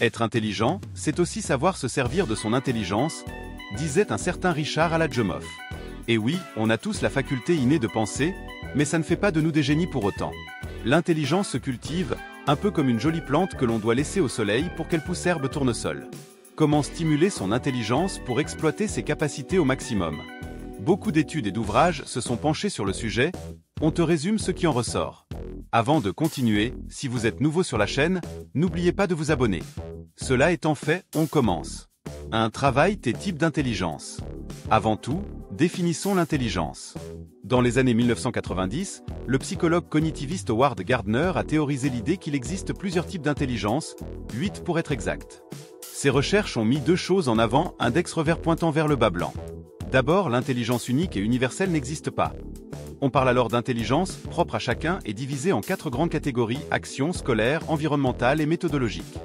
Être intelligent, c'est aussi savoir se servir de son intelligence, disait un certain Richard Aladjomov. Et oui, on a tous la faculté innée de penser, mais ça ne fait pas de nous des génies pour autant. L'intelligence se cultive, un peu comme une jolie plante que l'on doit laisser au soleil pour qu'elle pousse herbe tournesol. Comment stimuler son intelligence pour exploiter ses capacités au maximum? Beaucoup d'études et d'ouvrages se sont penchés sur le sujet, on te résume ce qui en ressort. Avant de continuer, si vous êtes nouveau sur la chaîne, n'oubliez pas de vous abonner. Cela étant fait, on commence. Travail tes types d'intelligence. Avant tout, définissons l'intelligence. Dans les années 1990, le psychologue cognitiviste Howard Gardner a théorisé l'idée qu'il existe plusieurs types d'intelligence, 8 pour être exact. Ces recherches ont mis deux choses en avant, index revers pointant vers le bas blanc. D'abord, l'intelligence unique et universelle n'existe pas. On parle alors d'intelligence propre à chacun et divisée en 4 grandes catégories, action, scolaire, environnementale et méthodologique.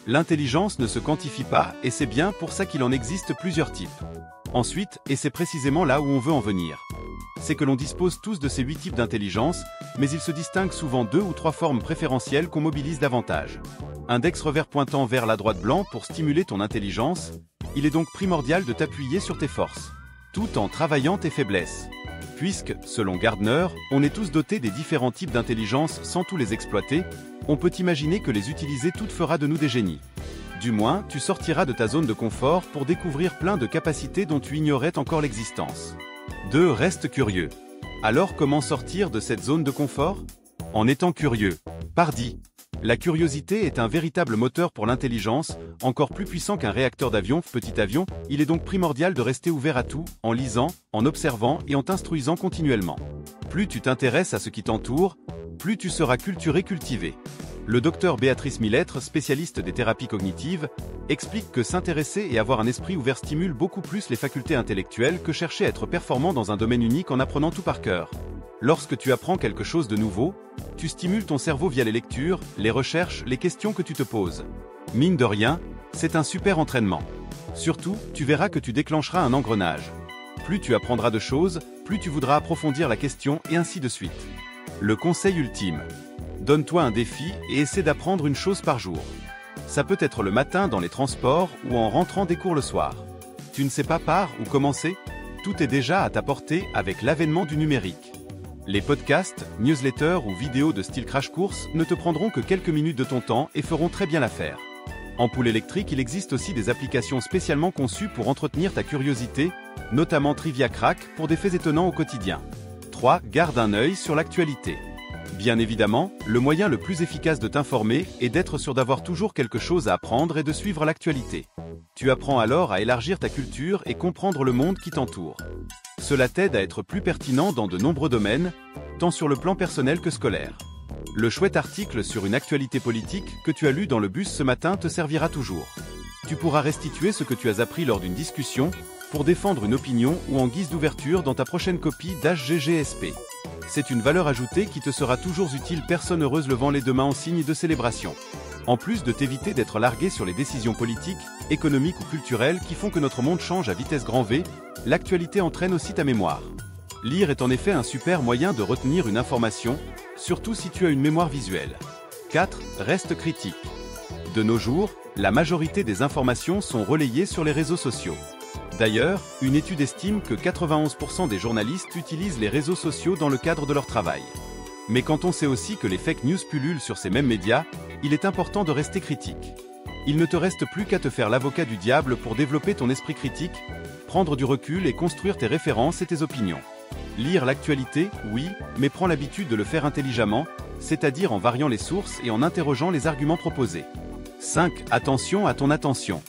L'intelligence ne se quantifie pas et c'est bien pour ça qu'il en existe plusieurs types. Ensuite, et c'est précisément là où on veut en venir, c'est que l'on dispose tous de ces 8 types d'intelligence, mais il se distingue souvent 2 ou 3 formes préférentielles qu'on mobilise davantage. Index revers pointant vers la droite blanc pour stimuler ton intelligence, il est donc primordial de t'appuyer sur tes forces, tout en travaillant tes faiblesses. Puisque, selon Gardner, on est tous dotés des différents types d'intelligence sans tous les exploiter, on peut imaginer que les utiliser toutes fera de nous des génies. Du moins, tu sortiras de ta zone de confort pour découvrir plein de capacités dont tu ignorais encore l'existence. 2. Reste curieux. Alors comment sortir de cette zone de confort? En étant curieux. Pardi. La curiosité est un véritable moteur pour l'intelligence, encore plus puissant qu'un réacteur d'avion, petit avion, il est donc primordial de rester ouvert à tout, en lisant, en observant et en t'instruisant continuellement. Plus tu t'intéresses à ce qui t'entoure, plus tu seras cultivé. Le docteur Béatrice Millettre, spécialiste des thérapies cognitives, explique que s'intéresser et avoir un esprit ouvert stimule beaucoup plus les facultés intellectuelles que chercher à être performant dans un domaine unique en apprenant tout par cœur. Lorsque tu apprends quelque chose de nouveau, tu stimules ton cerveau via les lectures, les recherches, les questions que tu te poses. Mine de rien, c'est un super entraînement. Surtout, tu verras que tu déclencheras un engrenage. Plus tu apprendras de choses, plus tu voudras approfondir la question et ainsi de suite. Le conseil ultime. Donne-toi un défi et essaie d'apprendre une chose par jour. Ça peut être le matin dans les transports ou en rentrant des cours le soir. Tu ne sais pas par où commencer? Tout est déjà à ta portée avec l'avènement du numérique. Les podcasts, newsletters ou vidéos de style crash course ne te prendront que quelques minutes de ton temps et feront très bien l'affaire. En poule électrique, il existe aussi des applications spécialement conçues pour entretenir ta curiosité, notamment Trivia Crack pour des faits étonnants au quotidien. 3. Garde un œil sur l'actualité. Bien évidemment, le moyen le plus efficace de t'informer est d'être sûr d'avoir toujours quelque chose à apprendre et de suivre l'actualité. Tu apprends alors à élargir ta culture et comprendre le monde qui t'entoure. Cela t'aide à être plus pertinent dans de nombreux domaines, tant sur le plan personnel que scolaire. Le chouette article sur une actualité politique que tu as lu dans le bus ce matin te servira toujours. Tu pourras restituer ce que tu as appris lors d'une discussion pour défendre une opinion ou en guise d'ouverture dans ta prochaine copie d'HGGSP. C'est une valeur ajoutée qui te sera toujours utile, personne heureuse levant les deux mains en signe de célébration. En plus de t'éviter d'être largué sur les décisions politiques, économiques ou culturelles qui font que notre monde change à vitesse grand V, l'actualité entraîne aussi ta mémoire. Lire est en effet un super moyen de retenir une information, surtout si tu as une mémoire visuelle. 4. Reste critique. De nos jours, la majorité des informations sont relayées sur les réseaux sociaux. D'ailleurs, une étude estime que 91% des journalistes utilisent les réseaux sociaux dans le cadre de leur travail. Mais quand on sait aussi que les fake news pullulent sur ces mêmes médias, il est important de rester critique. Il ne te reste plus qu'à te faire l'avocat du diable pour développer ton esprit critique, prendre du recul et construire tes références et tes opinions. Lire l'actualité, oui, mais prends l'habitude de le faire intelligemment, c'est-à-dire en variant les sources et en interrogeant les arguments proposés. 5. Attention à ton attention.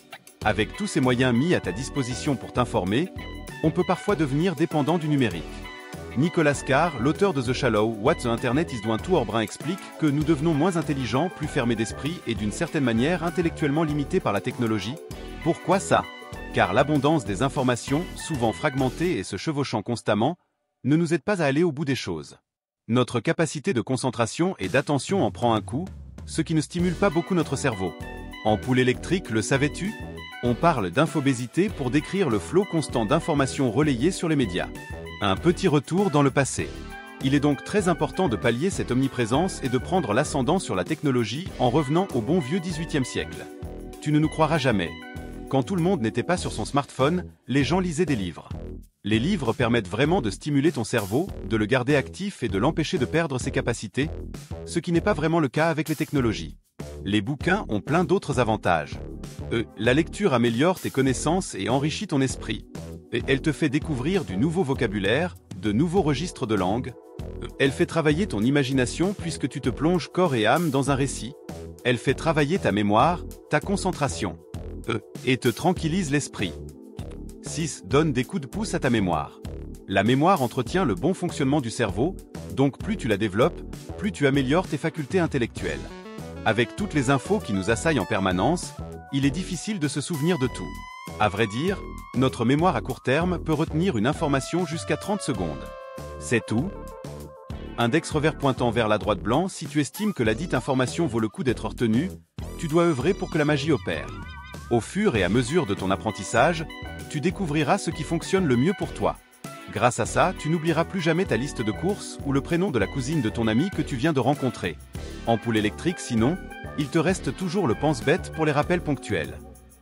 Avec tous ces moyens mis à ta disposition pour t'informer, on peut parfois devenir dépendant du numérique. Nicolas Carr, l'auteur de The Shallow, What the Internet is Doing to Our Brain, explique que nous devenons moins intelligents, plus fermés d'esprit et d'une certaine manière intellectuellement limités par la technologie. Pourquoi ça? Car l'abondance des informations, souvent fragmentées et se chevauchant constamment, ne nous aide pas à aller au bout des choses. Notre capacité de concentration et d'attention en prend un coup, ce qui ne stimule pas beaucoup notre cerveau. En poule électrique, le savais-tu? On parle d'infobésité pour décrire le flot constant d'informations relayées sur les médias. Un petit retour dans le passé. Il est donc très important de pallier cette omniprésence et de prendre l'ascendant sur la technologie en revenant au bon vieux XVIIIe siècle. Tu ne nous croiras jamais. Quand tout le monde n'était pas sur son smartphone, les gens lisaient des livres. Les livres permettent vraiment de stimuler ton cerveau, de le garder actif et de l'empêcher de perdre ses capacités, ce qui n'est pas vraiment le cas avec les technologies. Les bouquins ont plein d'autres avantages. La lecture améliore tes connaissances et enrichit ton esprit. Et elle te fait découvrir du nouveau vocabulaire, de nouveaux registres de langue. Elle fait travailler ton imagination puisque tu te plonges corps et âme dans un récit. Elle fait travailler ta mémoire, ta concentration. Et te tranquillise l'esprit. 6. Donne des coups de pouce à ta mémoire. La mémoire entretient le bon fonctionnement du cerveau, donc plus tu la développes, plus tu améliores tes facultés intellectuelles. Avec toutes les infos qui nous assaillent en permanence, il est difficile de se souvenir de tout. À vrai dire, notre mémoire à court terme peut retenir une information jusqu'à 30 secondes. C'est tout. Index revers pointant vers la droite blanc, si tu estimes que la dite information vaut le coup d'être retenue, tu dois œuvrer pour que la magie opère. Au fur et à mesure de ton apprentissage, tu découvriras ce qui fonctionne le mieux pour toi. Grâce à ça, tu n'oublieras plus jamais ta liste de courses ou le prénom de la cousine de ton ami que tu viens de rencontrer. Ampoule électrique sinon, il te reste toujours le pense-bête pour les rappels ponctuels.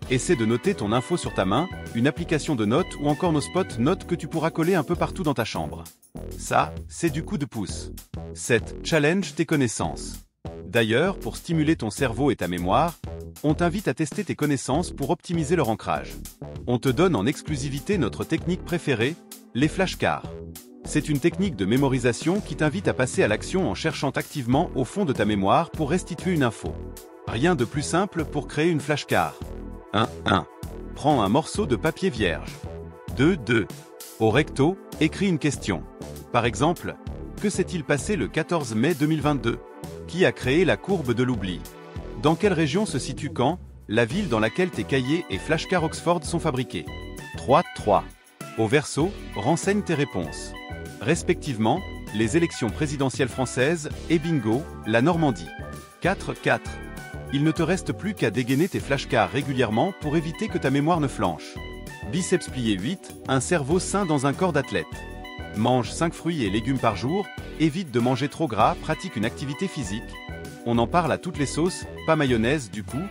Essaie de noter ton info sur ta main, une application de notes ou encore nos spots notes que tu pourras coller un peu partout dans ta chambre. Ça, c'est du coup de pouce. 7. Challenge tes connaissances. D'ailleurs, pour stimuler ton cerveau et ta mémoire, on t'invite à tester tes connaissances pour optimiser leur ancrage. On te donne en exclusivité notre technique préférée, les flashcards. C'est une technique de mémorisation qui t'invite à passer à l'action en cherchant activement au fond de ta mémoire pour restituer une info. Rien de plus simple pour créer une flashcard. 1. Prends un morceau de papier vierge. 2. Au recto, écris une question. Par exemple, que s'est-il passé le 14 mai 2022 ? Qui a créé la courbe de l'oubli ? Dans quelle région se situe Caen, la ville dans laquelle tes cahiers et flashcards Oxford sont fabriqués ? 3. Au verso, renseigne tes réponses. Respectivement, les élections présidentielles françaises et bingo, la Normandie. 4. Il ne te reste plus qu'à dégainer tes flashcards régulièrement pour éviter que ta mémoire ne flanche. Biceps plié 8, un cerveau sain dans un corps d'athlète. Mange 5 fruits et légumes par jour, évite de manger trop gras, pratique une activité physique. On en parle à toutes les sauces, pas mayonnaise du coup,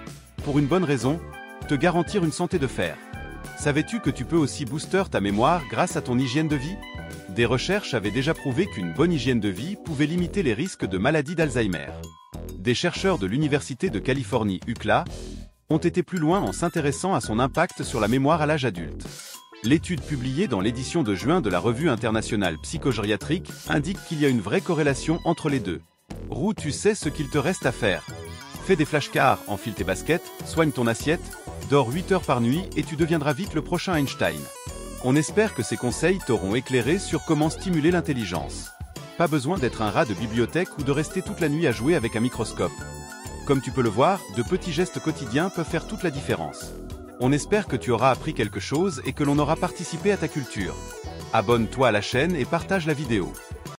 pour une bonne raison, te garantir une santé de fer. Savais-tu que tu peux aussi booster ta mémoire grâce à ton hygiène de vie ? Des recherches avaient déjà prouvé qu'une bonne hygiène de vie pouvait limiter les risques de maladie d'Alzheimer. Des chercheurs de l'Université de Californie UCLA ont été plus loin en s'intéressant à son impact sur la mémoire à l'âge adulte. L'étude publiée dans l'édition de juin de la Revue internationale psychogériatrique indique qu'il y a une vraie corrélation entre les deux. Roux, tu sais ce qu'il te reste à faire. Fais des flashcards, enfile tes baskets, soigne ton assiette, dors 8 heures par nuit et tu deviendras vite le prochain Einstein. On espère que ces conseils t'auront éclairé sur comment stimuler l'intelligence. Pas besoin d'être un rat de bibliothèque ou de rester toute la nuit à jouer avec un microscope. Comme tu peux le voir, de petits gestes quotidiens peuvent faire toute la différence. On espère que tu auras appris quelque chose et que l'on aura participé à ta culture. Abonne-toi à la chaîne et partage la vidéo.